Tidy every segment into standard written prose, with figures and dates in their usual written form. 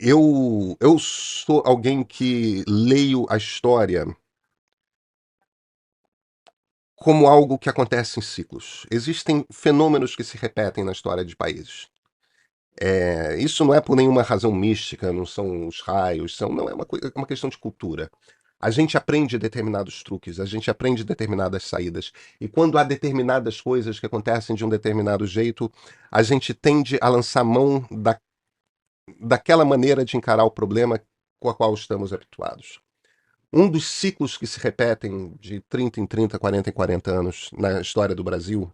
Eu sou alguém que leio a história como algo que acontece em ciclos. Existem fenômenos que se repetem na história de países. Isso não é por nenhuma razão mística, não são os raios, não é é uma questão de cultura. A gente aprende determinados truques, a gente aprende determinadas saídas. E quando há determinadas coisas que acontecem de um determinado jeito, a gente tende a lançar mão daquela maneira de encarar o problema com a qual estamos habituados. Um dos ciclos que se repetem de 30 em 30, 40 em 40 anos na história do Brasil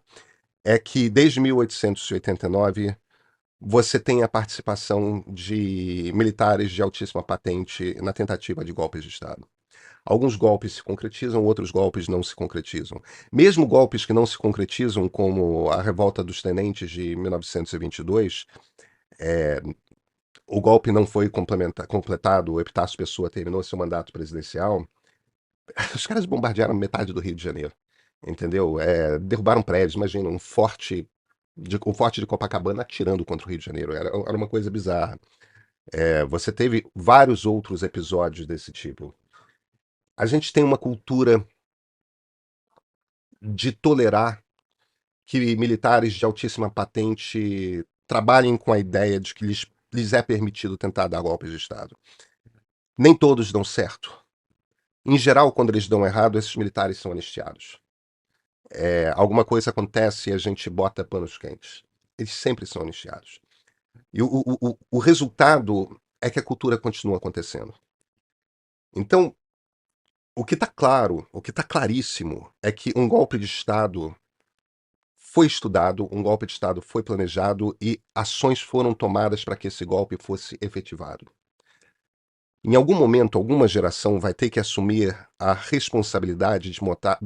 é que desde 1889 você tem a participação de militares de altíssima patente na tentativa de golpes de Estado. Alguns golpes se concretizam, outros golpes não se concretizam. Mesmo golpes que não se concretizam, como a Revolta dos Tenentes de 1922, o golpe não foi completado, o Epitácio Pessoa terminou seu mandato presidencial. Os caras bombardearam metade do Rio de Janeiro, entendeu? Derrubaram prédios, imagina, o forte de Copacabana atirando contra o Rio de Janeiro. Era uma coisa bizarra. Você teve vários outros episódios desse tipo. A gente tem uma cultura de tolerar que militares de altíssima patente trabalhem com a ideia de que lhes é permitido tentar dar golpes de Estado. Nem todos dão certo. Em geral, quando eles dão errado, esses militares são anistiados. Alguma coisa acontece e a gente bota panos quentes. Eles sempre são anistiados. E o resultado é que a cultura continua acontecendo. Então, o que está claro, o que está claríssimo, é que um golpe de Estado foi estudado, um golpe de Estado foi planejado e ações foram tomadas para que esse golpe fosse efetivado. Em algum momento, alguma geração vai ter que assumir a responsabilidade de montar.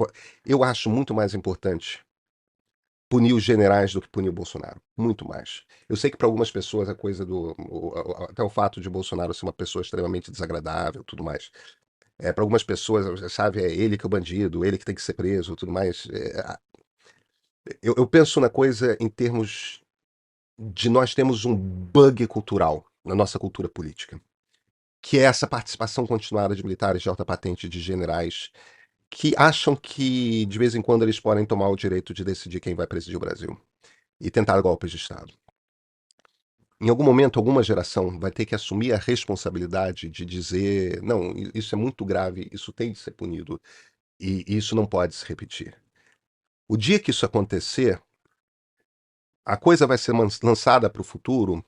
Eu acho muito mais importante punir os generais do que punir o Bolsonaro. Muito mais. Eu sei que para algumas pessoas a coisa até o fato de Bolsonaro ser uma pessoa extremamente desagradável, tudo mais. Para algumas pessoas, sabe, é ele que é o bandido, ele que tem que ser preso, tudo mais. Eu penso na coisa em termos de nós temos um bug cultural na nossa cultura política, que é essa participação continuada de militares de alta patente, de generais, que acham que de vez em quando eles podem tomar o direito de decidir quem vai presidir o Brasil e tentar golpes de Estado. Em algum momento, alguma geração vai ter que assumir a responsabilidade de dizer: não, isso é muito grave, isso tem de ser punido e isso não pode se repetir. O dia que isso acontecer, a coisa vai ser lançada para o futuro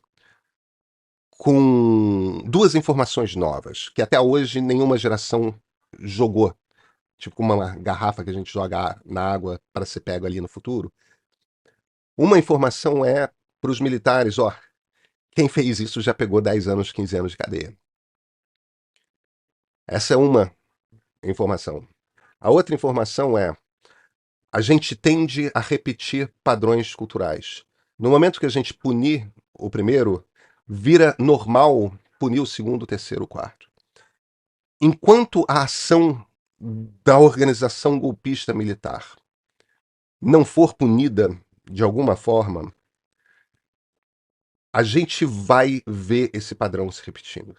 com duas informações novas, que até hoje nenhuma geração jogou. Tipo uma garrafa que a gente joga na água para ser pego ali no futuro. Uma informação é para os militares: ó, quem fez isso já pegou 10 anos, 15 anos de cadeia. Essa é uma informação. A outra informação é: a gente tende a repetir padrões culturais. No momento que a gente punir o primeiro, vira normal punir o segundo, o terceiro, o quarto. Enquanto a ação da organização golpista militar não for punida de alguma forma, a gente vai ver esse padrão se repetindo.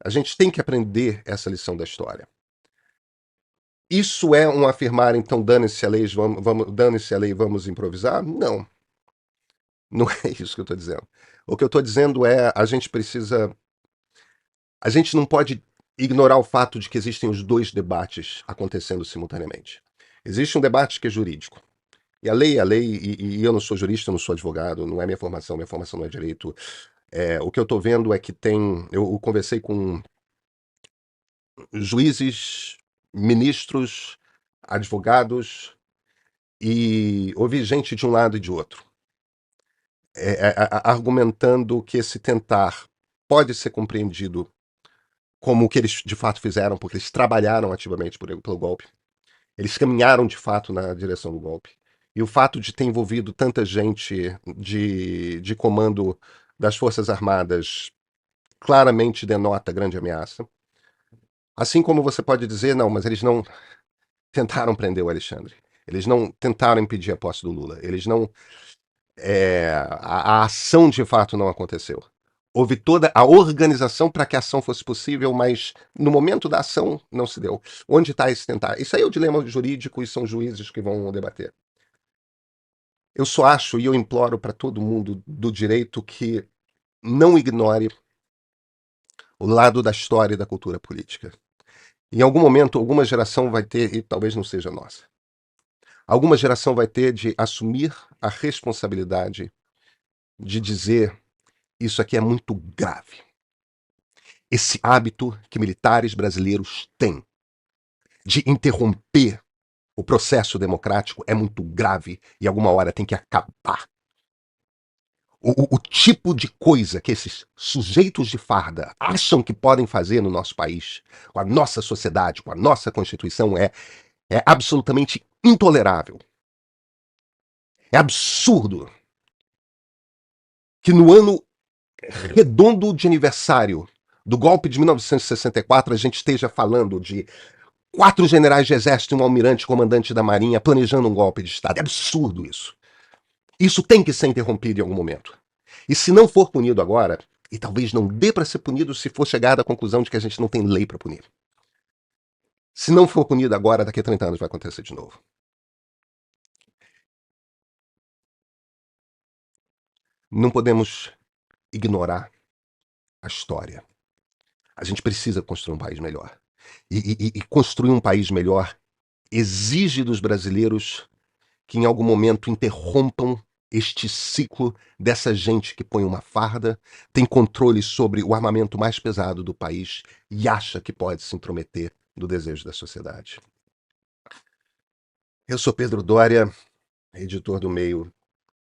A gente tem que aprender essa lição da história. Isso é um afirmar, então, dane-se a lei, dane-se a lei, vamos improvisar? Não. Não é isso que eu estou dizendo. O que eu estou dizendo é: a gente precisa. A gente não pode ignorar o fato de que existem os dois debates acontecendo simultaneamente. Existe um debate que é jurídico. E a lei é a lei, e eu não sou jurista, eu não sou advogado, não é minha formação não é direito. O que eu estou vendo é que tem. Eu conversei com juízes, ministros, advogados, e ouvi gente de um lado e de outro, argumentando que esse tentar pode ser compreendido como o que eles de fato fizeram, porque eles trabalharam ativamente pelo golpe. Eles caminharam de fato na direção do golpe. E o fato de ter envolvido tanta gente de comando das Forças Armadas claramente denota grande ameaça. Assim como você pode dizer: não, mas eles não tentaram prender o Alexandre. Eles não tentaram impedir a posse do Lula. Eles não. A ação de fato não aconteceu. Houve toda a organização para que a ação fosse possível, mas no momento da ação não se deu. Onde está esse tentar? Isso aí é o dilema jurídico e são juízes que vão debater. Eu só acho e eu imploro para todo mundo do direito que não ignore o lado da história e da cultura política. Em algum momento, alguma geração vai ter, e talvez não seja nossa, alguma geração vai ter de assumir a responsabilidade de dizer: isso aqui é muito grave. Esse hábito que militares brasileiros têm de interromper o processo democrático é muito grave e alguma hora tem que acabar. O tipo de coisa que esses sujeitos de farda acham que podem fazer no nosso país, com a nossa sociedade, com a nossa Constituição, é absolutamente intolerável. É absurdo que no ano redondo de aniversário do golpe de 1964 a gente esteja falando de 4 generais de exército e um almirante comandante da marinha planejando um golpe de Estado. É absurdo isso. Isso tem que ser interrompido em algum momento. E se não for punido agora, e talvez não dê para ser punido se for chegada à conclusão de que a gente não tem lei para punir. Se não for punido agora, daqui a 30 anos vai acontecer de novo. Não podemos ignorar a história. A gente precisa construir um país melhor. E construir um país melhor exige dos brasileiros que em algum momento interrompam este ciclo dessa gente que põe uma farda, tem controle sobre o armamento mais pesado do país e acha que pode se intrometer no desejo da sociedade. Eu sou Pedro Doria, editor do Meio